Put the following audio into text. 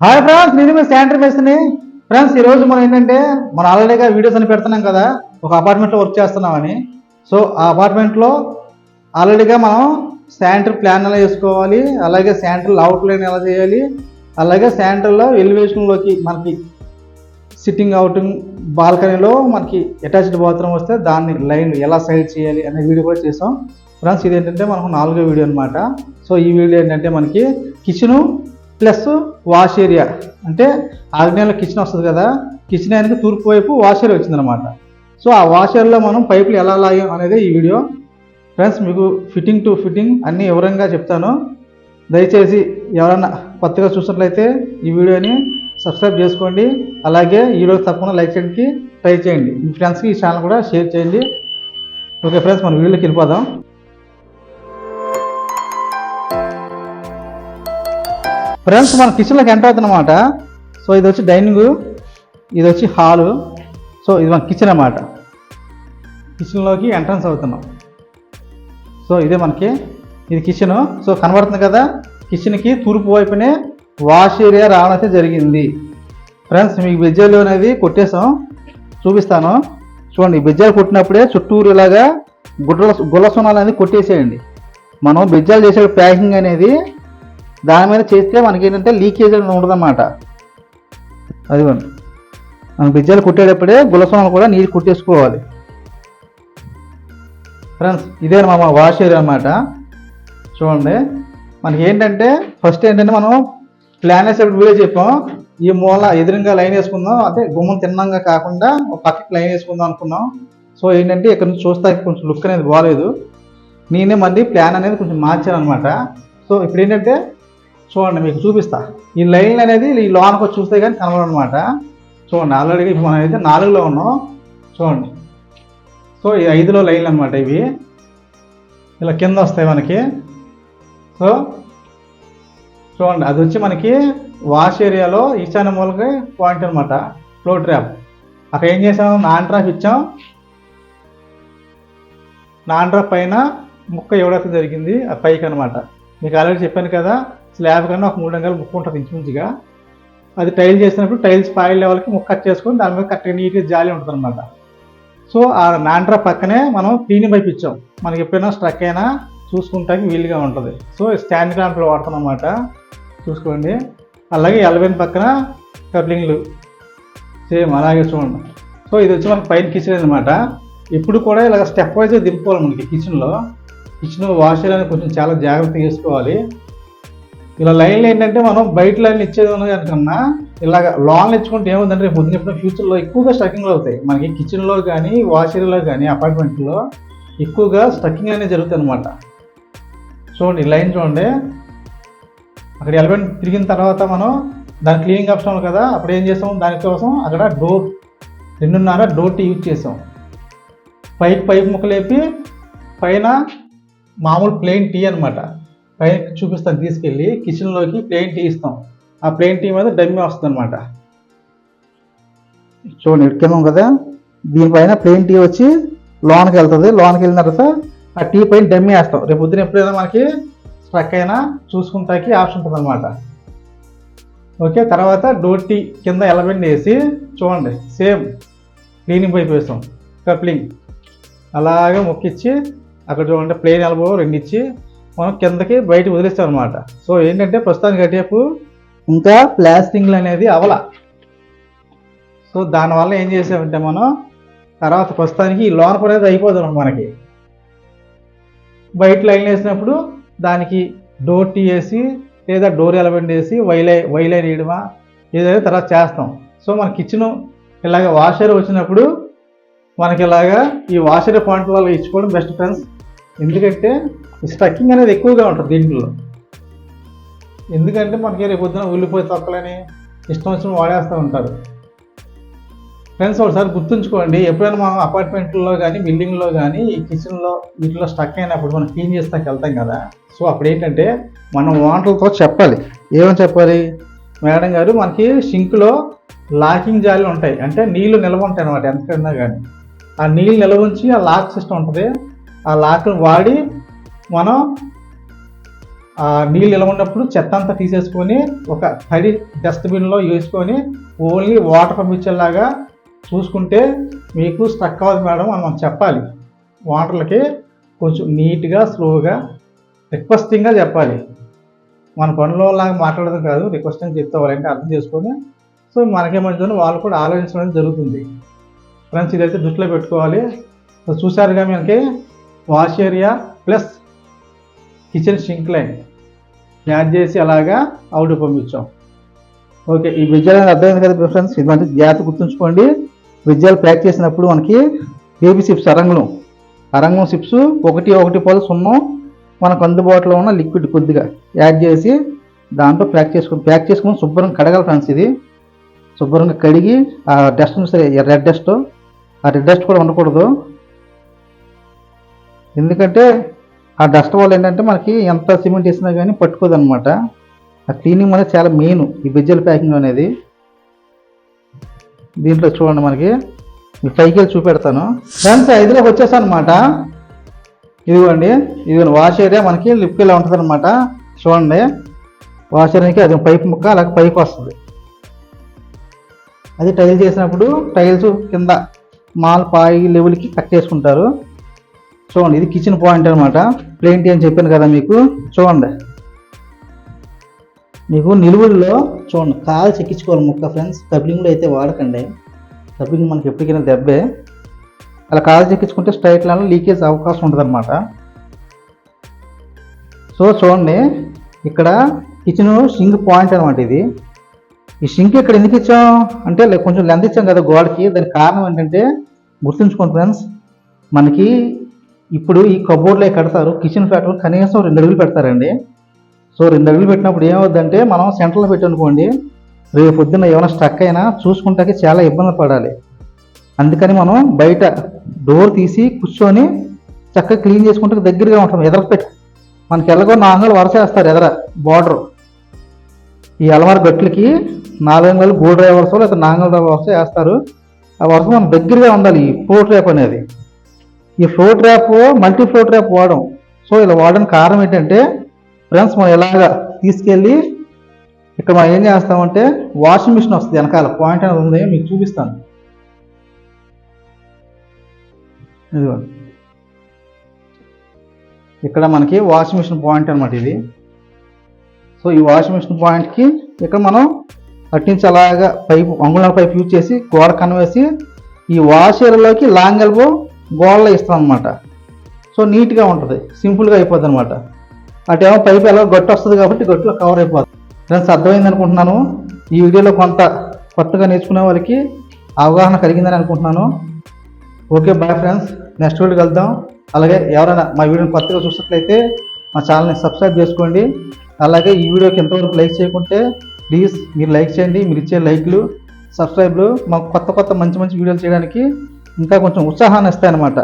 Hi friends, నేను మీ sanitary మేస్త్రిని. Friends, ఈరోజు మనం ఏంటంటే మనం ఆల్రెడీగా వీడియోస్ అని పెడుతున్నాం కదా, ఒక అపార్ట్మెంట్లో వర్క్ చేస్తున్నామని. సో ఆ అపార్ట్మెంట్లో ఆల్రెడీగా మనం శానిటరీ ప్లాన్ ఎలా చేసుకోవాలి, అలాగే శానిటరీ అవుట్ లైన్ ఎలా చేయాలి, అలాగే శానిటరీలో ఎలివేషన్లోకి మనకి సిట్టింగ్ అవుటింగ్ బాల్కనీలో మనకి అటాచ్డ్ బాత్రూమ్ వస్తే దాన్ని లైన్ ఎలా సైడ్ చేయాలి అనే వీడియో కూడా చేసాం. ఫ్రెండ్స్, ఇది ఏంటంటే మనకు 4వ వీడియో అనమాట. సో ఈ వీడియో ఏంటంటే మనకి కిచెను ప్లస్ వాష్ ఏరియా, అంటే ఆగ్నేయంలో కిచెన్ వస్తుంది కదా, కిచెన్ ఆయనకి తూర్పు వైపు వాష్ ఏరియా వచ్చిందనమాట. సో ఆ వాష్ ఏరియాలో మనం పైపులు ఎలా లాగాం అనేది ఈ వీడియో. ఫ్రెండ్స్, మీకు ఫిట్టింగ్ టు ఫిట్టింగ్ అన్నీ వివరంగా చెప్తాను. దయచేసి ఎవరైనా కొత్తగా చూసినట్లయితే ఈ వీడియోని సబ్స్క్రైబ్ చేసుకోండి, అలాగే ఈ వీడియో తప్పకుండా లైక్ చేయడానికి ట్రై చేయండి. మీ ఫ్రెండ్స్కి ఈ ఛానల్ కూడా షేర్ చేయండి. ఓకే ఫ్రెండ్స్, మన వీడియోకి వెళ్ళిపోదాం. ఫ్రెండ్స్, మన కిచెన్లోకి ఎంటర్ అవుతుందన్నమాట. సో ఇది వచ్చి డైనింగ్, ఇది వచ్చి హాలు. సో ఇది మన కిచెన్ అన్నమాట. కిచెన్లోకి ఎంట్రన్స్ అవుతున్నాం. సో ఇదే మనకి ఇది కిచెన్. సో కనబడుతుంది కదా, కిచెన్కి తూర్పు వైపునే వాష్ ఏరియా రావడం అయితే జరిగింది. ఫ్రెండ్స్, మీకు బెజ్జాలు అనేది కొట్టేసాం, చూపిస్తాను చూడండి. బెజ్జాలు కొట్టినప్పుడే చుట్టూరు ఇలాగా గుల్ల సున్నాలు అనేది కొట్టేసేయండి. మనం బెజ్జాలు చేసే ప్యాకింగ్ అనేది దాని మీద చేస్తే మనకి ఏంటంటే లీకేజ్ అనేది ఉండదన్నమాట. అదిగోండి, మనం బెజ్జాలు కొట్టేటప్పుడే గుల్ల సున్నాలు కూడా నీరు కొట్టేసుకోవాలి. ఫ్రెండ్స్, ఇదే మా వాష్ ఏరియా అన్నమాట. చూడండి, మనకి ఏంటంటే ఫస్ట్ ఏంటంటే మనం ప్లాన్ వేసేప్పుడు వీడియో చెప్పాం, ఈ మూల ఎదురుగా లైన్ వేసుకుందాం, అంటే గుమ్మం తిన్నంగా కాకుండా ఒక పక్కకి లైన్ వేసుకుందాం అనుకున్నాం. సో ఏంటంటే ఇక్కడ నుంచి చూస్తే కొంచెం లుక్ అనేది బాగాలేదు, నేనే మళ్ళీ ప్లాన్ అనేది కొంచెం మార్చాను అనమాట. సో ఇప్పుడు ఏంటంటే చూడండి, మీకు చూపిస్తా. ఈ లైన్ అనేది ఈ లోనికి వచ్చి చూస్తే కానీ కనబడదు అనమాట. చూడండి, ఆల్రెడీ ఇప్పుడు మనం అయితే 4లో ఉన్నాం. చూడండి, సో ఈ 5లో లైన్లు అనమాట. ఇవి ఇలా కింద వస్తాయి మనకి. సో చూడండి, అది వచ్చి మనకి వాష్ ఏరియాలో ఈశాన్య మూలకి పాయింట్ అనమాట, ఫ్లో ట్రాప్. అక్కడ ఏం చేసాం, నాన్ ట్రాప్ ఇచ్చాం. నాన్ ట్రాప్ పైన ముక్క ఎవడైతే జరిగింది ఆ పైకి అనమాట. మీకు ఆల్రెడీ చెప్పాను కదా, స్లాబ్ కన్నా ఒక 3 అంగుళాల ముక్క ఉంటుంది ఇంచుమించుగా. అది టైల్ చేసినప్పుడు టైల్స్ పాయిల్ లెవెల్కి ముక్క కట్ చేసుకొని దాని మీద కరెక్ట్గా నీట్గా జాలి ఉంటుంది అనమాట. సో ఆ నాన్ ట్రాప్ పక్కనే మనం క్లీనింగ్ పైప్ ఇచ్చాం, మనకి ఎప్పుడైనా స్ట్రక్ అయినా చూసుకుంటానికి వీలుగా ఉంటుంది. సో స్టాండ్ క్లాంప్లో వాడతాం అన్నమాట, చూసుకోండి. అలాగే ఎల్వెన్ పక్కన కప్లింగ్లు సేమ్ అలాగే చూడండి. సో ఇది వచ్చి మనకి పైన కిచెన్ అనమాట. ఇప్పుడు కూడా ఇలా స్టెప్ వైజ్గా దింపుకోవాలి మనకి కిచెన్లో వాష్ చేయాలని కొంచెం చాలా జాగ్రత్తగా చేసుకోవాలి. ఇలా లైన్లు ఏంటంటే మనం బయట లైన్లు ఇచ్చేది కనుకన్నా ఇలాగ లాంగ్ ఇచ్చుకుంటే ఏముందంటే రేపు పొద్దున ఎప్పుడైనా ఫ్యూచర్లో ఎక్కువగా స్ట్రక్కింగ్లు అవుతాయి మనకి. కిచెన్లో కానీ వాష్ ఏరియాలో కానీ అపార్ట్మెంట్లో ఎక్కువగా స్ట్రక్కింగ్ అనేది జరుగుతుంది అనమాట. చూడండి, లైన్ చూడండి, అక్కడ ఎలిమెంట్ తిరిగిన తర్వాత మనం దాని క్లీనింగ్ ఆప్షన్ కదా, అప్పుడు ఏం చేసాం, దానికోసం అక్కడ డోర్ 2.5 డోర్ టీ యూజ్ చేసాం. పైపు ముక్కలేపి పైన మామూలు ప్లెయిన్ టీ అనమాట. పైన చూపిస్తాను, తీసుకెళ్ళి కిచెన్లోకి ప్లెయిన్ టీ ఇస్తాం. ఆ ప్లెయిన్ టీ మీద డమ్మీ వస్తుంది అనమాట. చూడండి, ఎక్కాము కదా, దీనిపైన ప్లెయిన్ టీ వచ్చి లోనికి వెళ్తుంది. లోనికి వెళ్ళిన తర్వాత ఆ టీ పైన డమ్మీ వేస్తాం. రేపు పొద్దున ఎప్పుడైనా మనకి స్ట్రక్ అయినా చూసుకుంటాకి ఆప్షన్ ఉంటుంది అనమాట. ఓకే, తర్వాత డోర్ టీ కింద ఎలబెండ్ వేసి చూడండి, సేమ్ క్లీనింగ్ పైప్ వేస్తాం, కప్లింగ్ అలాగే మొక్కిచ్చి అక్కడ చూడండి ప్లెయిన్ ఎల్బో 2 ఇచ్చి మనం కిందకి బయట వదిలేస్తాం అనమాట. సో ఏంటంటే ప్రస్తుతానికి అటేపు ఇంకా ప్లాస్టింగ్లు అనేది అవల. సో దానివల్ల ఏం చేసామంటే మనం తర్వాత ప్రస్తుతానికి ఈ లోన్ అనేది అయిపోతుంది మనకి. బయట లైన్ వేసినప్పుడు దానికి డోర్ టీ వేసి లేదా డోర్ ఎలబెండ్ వేసి వైలైన్ వేయడమా ఏదైనా తర్వాత చేస్తాం. సో మన కిచెన్ ఇలాగ వాషర్ వచ్చినప్పుడు మనకి ఇలాగా ఈ వాషర్ పాయింట్ వల్ల ఇచ్చుకోవడం బెస్ట్ ఫ్రెండ్స్. ఎందుకంటే స్ట్రక్కింగ్ అనేది ఎక్కువగా ఉంటుంది దీంట్లో. ఎందుకంటే మనకి రేపు పొద్దున ఉల్లిపోయి తొక్కలని ఇష్టం వచ్చిన వాడేస్తూ ఉంటారు. ఫ్రెండ్స్, ఒకసారి గుర్తుంచుకోండి, ఎప్పుడైనా మనం అపార్ట్మెంట్లో కానీ బిల్డింగ్లో కానీ ఈ కిచెన్లో వీటిలో స్ట్రక్ అయినప్పుడు మనం క్లీన్ చేస్తాకి వెళ్తాం కదా. సో అప్పుడు ఏంటంటే మనం ఓనర్లతో చెప్పాలి. ఏమని చెప్పాలి, మేడం గారు మనకి సింక్లో లాకింగ్ జాలీలు ఉంటాయి, అంటే నీళ్లు నిల్వ ఉంటాయి అనమాట. ఎంతకన్నా కానీ ఆ నీళ్ళు నిల్వ ఉంచి ఆ లాక్ సిస్టమ్ ఉంటుంది, ఆ లాక్ను వాడి మనం ఆ నీళ్ళు నిలవ ఉన్నప్పుడు చెత్త అంతా తీసేసుకొని ఒక తడి డస్ట్బిన్లో వేసుకొని ఓన్లీ వాటర్ పంపించేలాగా చూసుకుంటే మీకు స్ట్రక్ అవ్వదు మేడం అని మనం చెప్పాలి. వాటర్లకి కొంచెం నీట్గా స్లోగా రిక్వెస్టింగ్గా చెప్పాలి. మన పనులో లాగా మాట్లాడడం కాదు, రిక్వెస్టింగ్ చెప్తే వాళ్ళంటే అర్థం చేసుకొని సో మనకేమంటుందో వాళ్ళు కూడా ఆలోచించడం జరుగుతుంది. ఫ్రెండ్స్ ఇదైతే దృష్టిలో పెట్టుకోవాలి. సో చూసారుగా మనకి wash area plus kitchen sync line add చేసి అలాగా అవుట్ పంపించాం. ఓకే, ఈ విజయాలు అర్థమైంది కదా ఫ్రెండ్స్. ఇది మనకి జాగ్రత్త గుర్తుంచుకోండి. విజయాలు ప్యాక్ చేసినప్పుడు మనకి బేబీ సిప్స్ అరంగం సిప్స్ 1.0 మనకు అందుబాటులో ఉన్న లిక్విడ్ కొద్దిగా యాడ్ చేసి దాంట్లో ప్యాక్ చేసుకుని శుభ్రంగా కడగాలి ఫ్రెండ్స్. ఇది శుభ్రంగా కడిగి ఆ డస్ట్ సరే రెడ్ డస్ట్ కూడా ఉండకూడదు. ఎందుకంటే ఆ డస్ట్ వల్ల ఏంటంటే మనకి ఎంత సిమెంట్ వేసినా కానీ పట్టుకోదు అనమాట. ఆ క్లీనింగ్ అనేది చాలా మెయిన్ ఈ వెజ్జల్ ప్యాకింగ్ అనేది. దీంట్లో చూడండి మనకి మీ పైకి వెళ్ళి చూపెడతాను ఫ్రెండ్స్. 5లోకి వచ్చేసాను అనమాట. ఇదిగోండి, ఇది వాష్ ఏరియా మనకి లిఫ్ట్ ఇలా ఉంటుంది అనమాట. చూడండి, వాష్ ఏరియాకి అది పైప్ ముక్క అలాగే పైకి వస్తుంది. అది టైల్ చేసినప్పుడు టైల్స్ కింద పాయి లెవెల్కి కట్ చేసుకుంటారు. చూడండి, ఇది కిచెన్ పాయింట్ అనమాట. ప్లేంటీ అని చెప్పాను కదా మీకు. చూడండి, మీకు నిలువుల్లో చూడండి కాలు చెక్కించుకోవాలి ముక్క ఫ్రెండ్స్. కప్లింగ్లో అయితే వాడకండి, కప్లింగ్ మనకి ఎప్పటికైనా దెబ్బే. అలా కాలు చెక్కించుకుంటే స్ట్రైట్ లైన్లో లీకేజ్ అవకాశం ఉంటుంది అనమాట. సో చూడండి, ఇక్కడ కిచెన్ సింక్ పాయింట్ అనమాట ఇది. ఈ సింక్ ఇక్కడ ఎందుకు ఇచ్చాం అంటే కొంచెం లెంత్ ఇచ్చాం కదా గోడకి. దానికి కారణం ఏంటంటే గుర్తుంచుకోండి ఫ్రెండ్స్, మనకి ఇప్పుడు ఈ కబోర్డ్లో కడతారు కిచెన్ ఫ్లాట్లో కనీసం 2 అడుగులు పెడతారండి. సో 2 అడుగులు పెట్టినప్పుడు ఏమవుద్దంటే మనం సెంటర్లో పెట్టనుకోండి, రేపు పొద్దున్న ఏమైనా స్ట్రక్ అయినా చూసుకుంటాకి చాలా ఇబ్బంది పడాలి. అందుకని మనం బయట డోర్ తీసి కూర్చొని చక్కగా క్లీన్ చేసుకుంటే దగ్గరగా ఉంటాం. ఎదర పెట్టి మనకి ఎలాగో 4 అంగుళాలు వరుస వేస్తారు ఎదర బార్డర్. ఈ అలమార గట్లకి 4 అంగుళాలు గోల్డ్ డ్రైవ్ వరుస లేకపోతే 4 అంగుళాల వరుస వేస్తారు. ఆ వరుస మనం దగ్గరగా ఉండాలి. ఈ ఫ్లోర్ ట్రాప్ అనేది, ఈ floor trap multi floor trap వాడడం. సో ఇలా వాడడానికి కారణం ఏంటంటే ఫ్రెండ్స్, మనం ఇలాగా తీసుకెళ్ళి ఇక్కడ మనం ఏం చేస్తామంటే వాషింగ్ మిషన్ వస్తుంది వెనకాల పాయింట్ అనేది ఉంది, మీకు చూపిస్తాను. ఇదిగోండి, ఇక్కడ మనకి వాషింగ్ మిషన్ పాయింట్ అనమాట ఇది. సో ఈ వాషింగ్ మిషన్ పాయింట్కి ఇక్కడ మనం అట్టించి అలాగా పైపు అంగుళాల పైపు యూజ్ చేసి గోడ కనవేసి ఈ వాష్ ఏరియాలోకి లాంగ్ ఎల్బో గోడలో ఇస్తాం అనమాట. సో నీట్గా ఉంటుంది, సింపుల్గా అయిపోద్ది అనమాట. అటేమో పైపు ఎలా గట్టు వస్తుంది కాబట్టి గట్టులో కవర్ అయిపోతుంది. ఫ్రెండ్స్ అర్థమైంది అనుకుంటున్నాను. ఈ వీడియోలో కొంత కొత్తగా నేర్చుకునే వాళ్ళకి అవగాహన కలిగిందని అనుకుంటున్నాను. Okay, bye friends. నెక్స్ట్ వీడియోకి వెళ్దాం. అలాగే ఎవరైనా మా వీడియోని కొత్తగా చూసినట్లయితే మా ఛానల్ని సబ్స్క్రైబ్ చేసుకోండి. అలాగే ఈ వీడియోకి ఎంతవరకు లైక్ చేయకుంటే ప్లీజ్ మీరు లైక్ చేయండి. మీరు ఇచ్చే లైక్లు సబ్స్క్రైబ్లు మాకు కొత్త మంచి వీడియోలు చేయడానికి ఇంకా కొంచెం ఉత్సాహాన్ని ఇస్తాయన్నమాట.